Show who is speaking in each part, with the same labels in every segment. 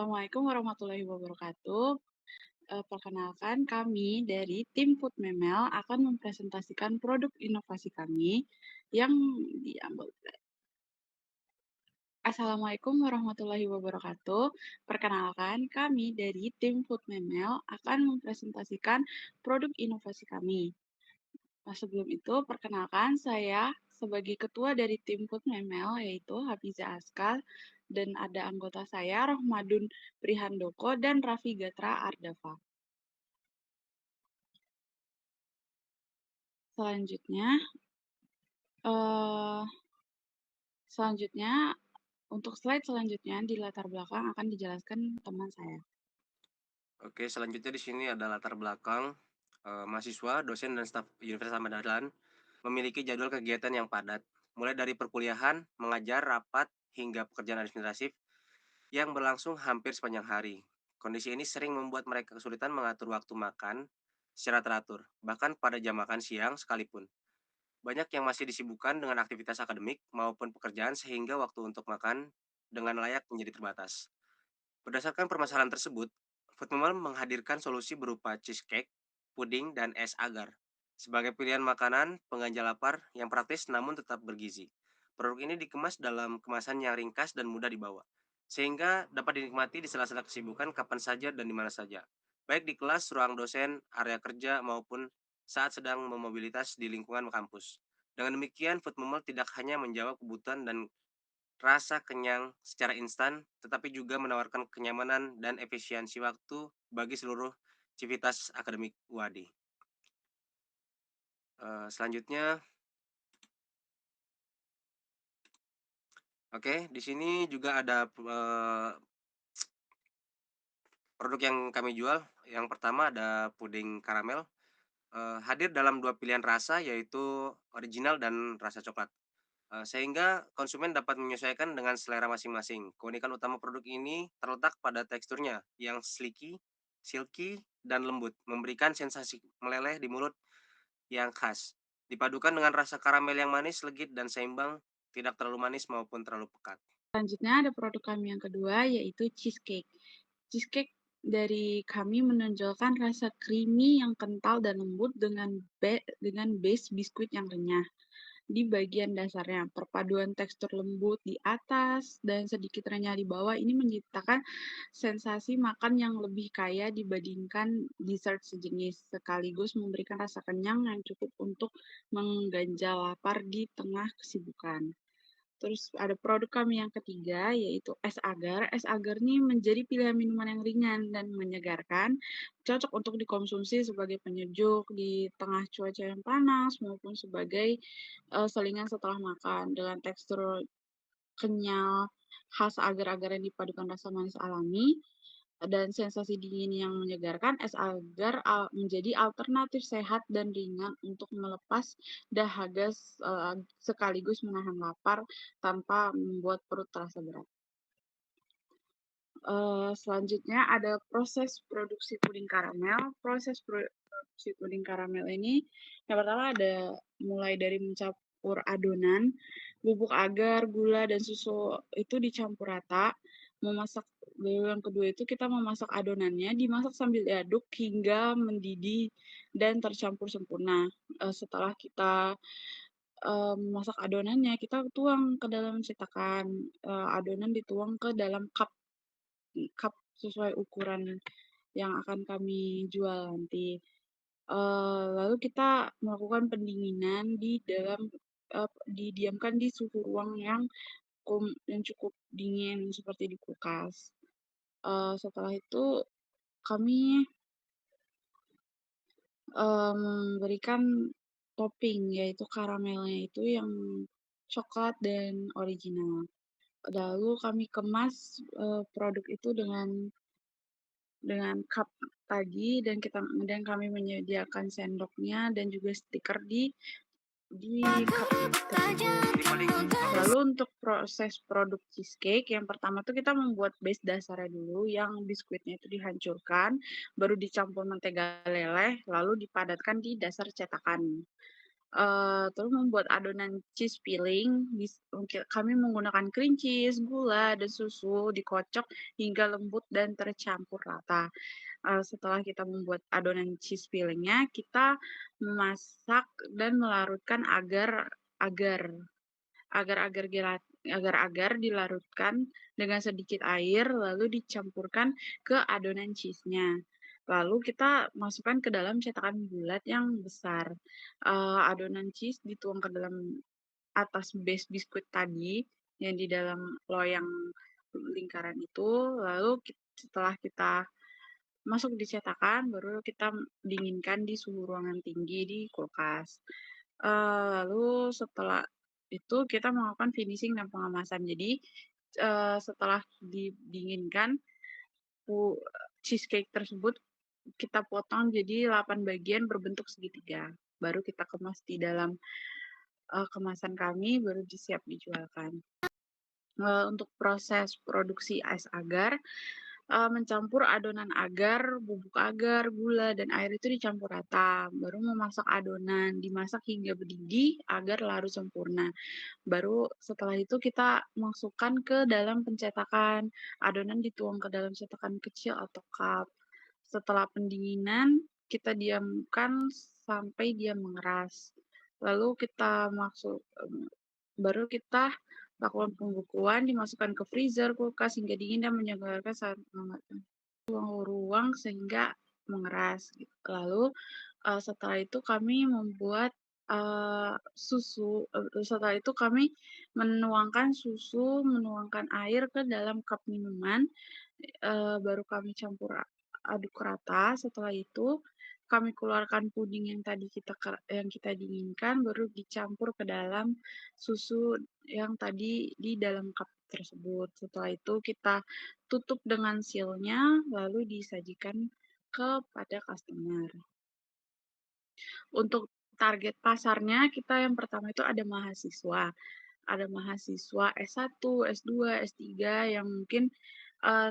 Speaker 1: Assalamualaikum warahmatullahi wabarakatuh. Perkenalkan kami dari tim Food Memel akan mempresentasikan produk inovasi kami yang diambil. Assalamualaikum warahmatullahi wabarakatuh. Perkenalkan kami dari tim Food Memel akan mempresentasikan produk inovasi kami. Nah, sebelum itu, perkenalkan saya sebagai ketua dari tim Food Memel, yaitu Hafiza Askar, dan ada anggota saya, Rohmadun Prihandoko dan Raffi Gatra Ardafa. Selanjutnya, eh, selanjutnya untuk slide selanjutnya di latar belakang akan dijelaskan teman saya.
Speaker 2: Oke, selanjutnya di sini ada latar belakang mahasiswa, dosen, dan staf Universitas Ahmad Dahlan memiliki jadwal kegiatan yang padat, mulai dari perkuliahan, mengajar, rapat, hingga pekerjaan administratif yang berlangsung hampir sepanjang hari. Kondisi ini sering membuat mereka kesulitan mengatur waktu makan secara teratur, bahkan pada jam makan siang sekalipun. Banyak yang masih disibukkan dengan aktivitas akademik maupun pekerjaan sehingga waktu untuk makan dengan layak menjadi terbatas. Berdasarkan permasalahan tersebut, Foodmall menghadirkan solusi berupa cheesecake, puding, dan es agar sebagai pilihan makanan pengganjal lapar yang praktis namun tetap bergizi. Produk ini dikemas dalam kemasan yang ringkas dan mudah dibawa, sehingga dapat dinikmati di sela-sela kesibukan kapan saja dan di mana saja, baik di kelas, ruang dosen, area kerja, maupun saat sedang memobilitas di lingkungan kampus. Dengan demikian, Foodmall tidak hanya menjawab kebutuhan dan rasa kenyang secara instan, tetapi juga menawarkan kenyamanan dan efisiensi waktu bagi seluruh civitas akademik UAD. Selanjutnya, oke, di sini juga ada produk yang kami jual. Yang pertama ada puding karamel, hadir dalam 2 pilihan rasa, yaitu original dan rasa coklat. Sehingga konsumen dapat menyesuaikan dengan selera masing-masing. Keunikan utama produk ini terletak pada teksturnya yang silky, dan lembut, memberikan sensasi meleleh di mulut yang khas. Dipadukan dengan rasa karamel yang manis, legit, dan seimbang, tidak terlalu manis maupun terlalu pekat.
Speaker 1: Selanjutnya ada produk kami yang kedua, yaitu cheesecake. Cheesecake dari kami menonjolkan rasa creamy yang kental dan lembut dengan base biskuit yang renyah di bagian dasarnya. Perpaduan tekstur lembut di atas dan sedikit renyah di bawah ini menciptakan sensasi makan yang lebih kaya dibandingkan dessert sejenis, sekaligus memberikan rasa kenyang yang cukup untuk mengganjal lapar di tengah kesibukan. Terus ada produk kami yang ketiga, yaitu es agar. Es agar ini menjadi pilihan minuman yang ringan dan menyegarkan, cocok untuk dikonsumsi sebagai penyejuk di tengah cuaca yang panas maupun sebagai selingan setelah makan. Dengan tekstur kenyal khas agar-agar yang dipadukan rasa manis alami dan sensasi dingin yang menyegarkan, es agar menjadi alternatif sehat dan ringan untuk melepas dahaga sekaligus menahan lapar tanpa membuat perut terasa berat. Selanjutnya ada proses produksi puding karamel. Proses produksi puding karamel ini yang pertama ada mulai dari mencampur adonan, bubuk agar, gula, dan susu itu dicampur rata. Memasak Lalu yang kedua itu kita memasak adonannya, dimasak sambil diaduk hingga mendidih dan tercampur sempurna. Setelah kita memasak adonannya, kita tuang ke dalam cetakan. Adonan dituang ke dalam cup sesuai ukuran yang akan kami jual nanti. Lalu kita melakukan pendinginan didiamkan di suhu ruang yang cukup dingin seperti di kulkas. Setelah itu kami memberikan topping, yaitu karamelnya itu yang coklat dan original. Lalu kami kemas produk itu dengan cup tadi dan kami menyediakan sendoknya dan juga stiker di cup tersebut. Lalu untuk proses produk cheesecake, yang pertama tuh kita membuat base dasarnya dulu yang biskuitnya itu dihancurkan, baru dicampur mentega leleh, lalu dipadatkan di dasar cetakan. Terus membuat adonan cheese filling kami menggunakan cream cheese, gula, dan susu dikocok hingga lembut dan tercampur rata. Setelah kita membuat adonan cheese filling-nya, kita memasak dan melarutkan agar agar-agar dilarutkan dengan sedikit air, lalu dicampurkan ke adonan cheese-nya. Lalu kita masukkan ke dalam cetakan bulat yang besar. Adonan cheese dituang ke dalam atas base biskuit tadi, yang di dalam loyang lingkaran itu, lalu setelah kita masuk di cetakan, baru kita dinginkan di suhu ruangan tinggi di kulkas. Lalu setelah itu kita melakukan finishing dan pengemasan. Jadi, setelah didinginkan, cheesecake tersebut kita potong jadi 8 bagian berbentuk segitiga. Baru kita kemas di dalam, kemasan kami, baru siap dijualkan. Untuk proses produksi es agar, mencampur adonan agar, bubuk agar, gula, dan air itu dicampur rata, baru memasak adonan, dimasak hingga mendidih agar larut sempurna. Baru setelah itu kita masukkan ke dalam pencetakan, adonan dituang ke dalam cetakan kecil atau cup. Setelah pendinginan, kita diamkan sampai dia mengeras. Lalu kita baru kita lakukan pembekuan, dimasukkan ke freezer, kulkas hingga dingin dan menyegarkan saat menghangatkan ruang sehingga mengeras gitu. Lalu, setelah itu kami membuat, setelah itu kami menuangkan air ke dalam cup minuman, baru kami campur aduk rata, setelah itu kami keluarkan puding yang kita dinginkan, baru dicampur ke dalam susu yang tadi di dalam cup tersebut. Setelah itu kita tutup dengan seal-nya, lalu disajikan kepada customer. Untuk target pasarnya, kita yang pertama itu ada mahasiswa. Ada mahasiswa S1, S2, S3 yang mungkin,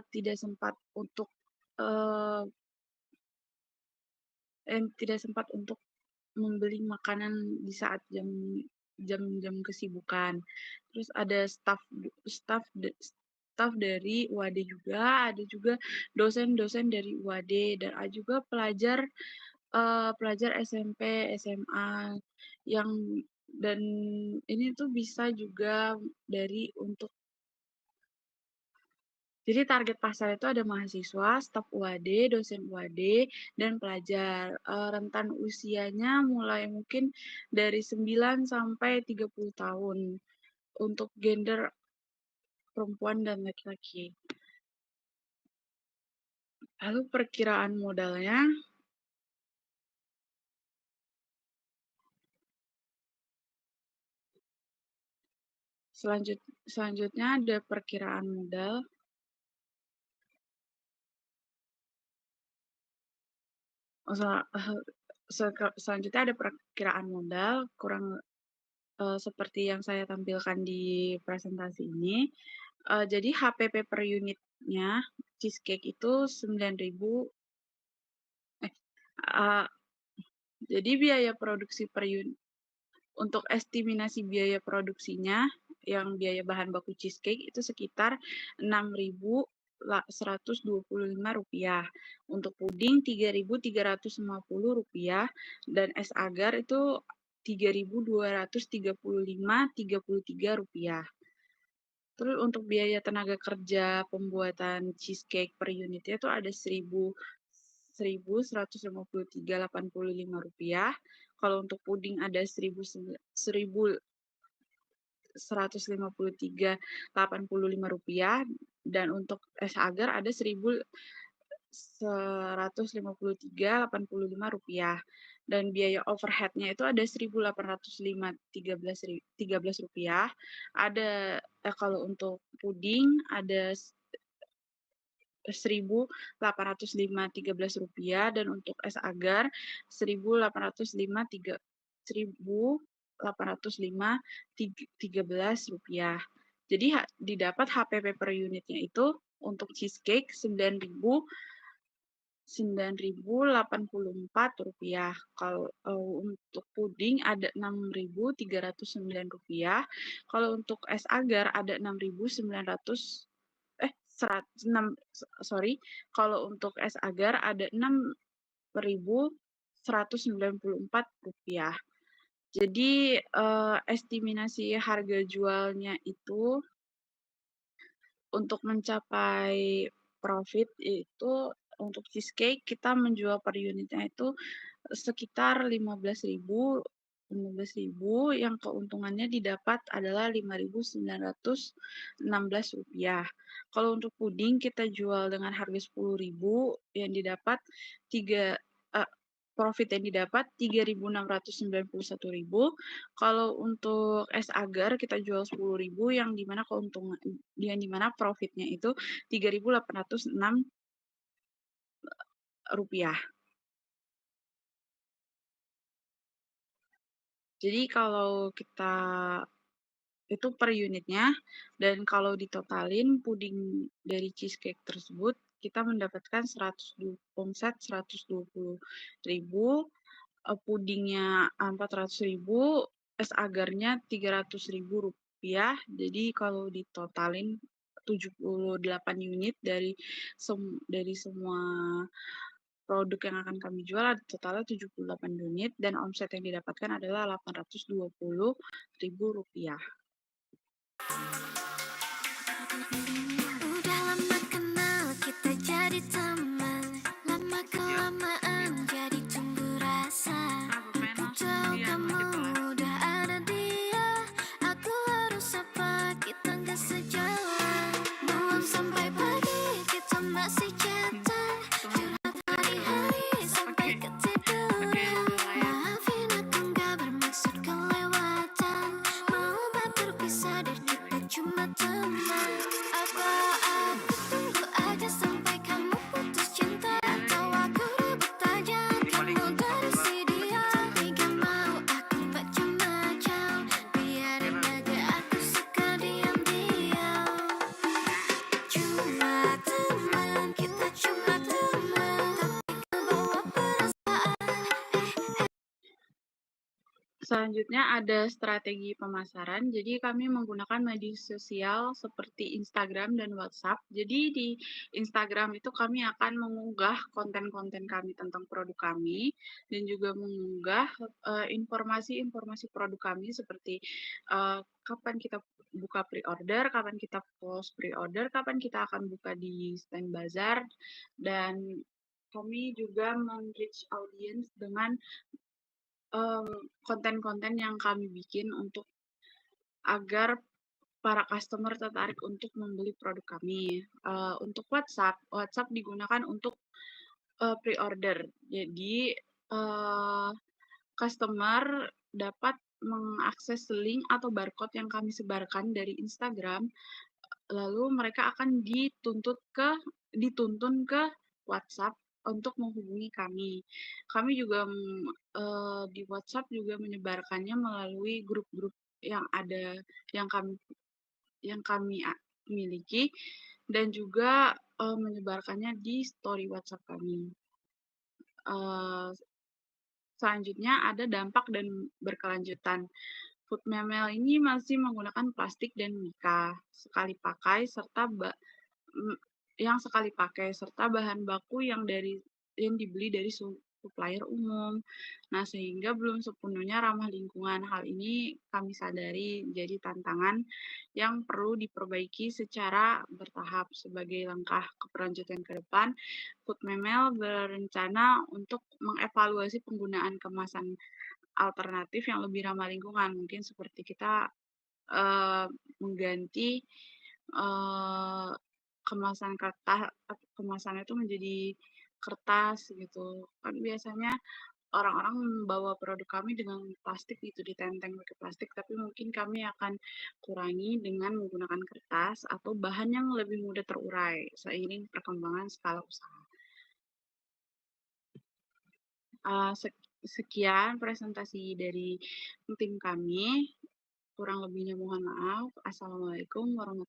Speaker 1: tidak sempat untuk, eee, tidak sempat untuk membeli makanan di saat jam-jam kesibukan. Terus ada staf dari UAD juga, ada juga dosen-dosen dari UAD, dan ada juga pelajar SMP, SMA yang dan ini tuh bisa juga untuk jadi target pasar itu ada mahasiswa, staf UAD, dosen UAD, dan pelajar. Rentan usianya mulai mungkin dari 9 sampai 30 tahun untuk gender perempuan dan laki-laki. Lalu perkiraan modalnya, selanjutnya ada perkiraan modal. Selanjutnya ada perkiraan modal kurang, seperti yang saya tampilkan di presentasi ini. Jadi HPP per unitnya cheesecake itu 9.000, eee, jadi biaya produksi untuk estimasi biaya produksinya, yang biaya bahan baku cheesecake itu sekitar Rp6.125, untuk puding Rp3.350, dan es agar itu Rp3.235,33. Terus untuk biaya tenaga kerja pembuatan cheesecake per unitnya itu ada Rp1.153,85. Kalau untuk puding ada Rp1.153,85, dan untuk es agar ada Rp1.153,85, dan biaya overhead-nya itu ada Rp1.813,13. Kalau untuk puding ada Rp1.805,13, dan untuk es agar Rp1.805,13. Jadi didapat HPP per unitnya itu untuk cheesecake 9.000, Rp9.084. Kalau untuk puding ada Rp6.309. Kalau untuk es agar ada 6.900 sorry, kalau untuk es agar ada Rp6.194. Jadi, estimasi harga jualnya itu untuk mencapai profit itu untuk cheesecake kita menjual per unitnya itu sekitar Rp15.000, yang keuntungannya didapat adalah Rp5.916. Kalau untuk puding kita jual dengan harga Rp10.000, yang didapat tiga eee, profit yang didapat Rp3.691. Kalau untuk es agar kita jual Rp10.000, yang di mana profitnya itu Rp3.806. Jadi kalau kita itu per unitnya, dan kalau ditotalin puding dari cheesecake tersebut kita mendapatkan omset Rp120.000, pudingnya Rp400.000, es agarnya Rp300.000. Jadi kalau ditotalin 78 unit dari semua produk yang akan kami jual, ada totalnya 78 unit dan omset yang didapatkan adalah Rp820.000.
Speaker 3: Udah lama kenal kita jadi teman, lama
Speaker 2: Iya,
Speaker 3: kelamaan jadi tumbuh rasa. Aku tahu kamu udah ada dia, aku harus apa kita nggak sejalan. Malam sampai pagi kita masih chatting, curhat hari-hari sampai ketiduran. Maafin aku nggak bermaksud kelewatan, mau berpisah dan kita cuma teman. Apa aku tunggu aja sampai kamu putus cinta, atau aku rebut aja kamu dari si dia. Tega mau aku macam-macam, biarin aja aku suka diam-diam. Cuma teman, kita cuma teman, tapi kebawa perasaan.
Speaker 1: Selanjutnya ada strategi pemasaran. Jadi kami menggunakan media sosial seperti Instagram dan WhatsApp. Jadi di Instagram itu kami akan mengunggah konten-konten kami tentang produk kami dan juga mengunggah informasi-informasi produk kami seperti kapan kita buka pre-order, kapan kita post pre-order, kapan kita akan buka di stand bazar, dan kami juga men-reach audience dengan konten-konten yang kami bikin agar para customer tertarik untuk membeli produk kami. Untuk WhatsApp digunakan untuk pre-order. Jadi, customer dapat mengakses link atau barcode yang kami sebarkan dari Instagram, lalu mereka akan dituntun ke WhatsApp untuk menghubungi kami. Kami juga di WhatsApp juga menyebarkannya melalui grup-grup yang ada yang kami yang kami miliki, dan juga menyebarkannya di story WhatsApp kami. Selanjutnya ada dampak dan berkelanjutan. Food Memel ini masih menggunakan plastik dan mika sekali pakai serta bahan baku yang dibeli dari supplier umum. Nah, sehingga belum sepenuhnya ramah lingkungan. Hal ini kami sadari jadi tantangan yang perlu diperbaiki secara bertahap. Sebagai langkah keberlanjutan ke depan, Food Memel berencana untuk mengevaluasi penggunaan kemasan alternatif yang lebih ramah lingkungan. Mungkin seperti kita mengganti eee, kemasannya itu menjadi kertas gitu. Kan biasanya orang-orang membawa produk kami dengan plastik gitu, ditenteng pakai plastik, tapi mungkin kami akan kurangi dengan menggunakan kertas atau bahan yang lebih mudah terurai seiring perkembangan skala usaha. Sekian presentasi dari tim kami, kurang lebihnya mohon maaf. Assalamualaikum warahmatullahi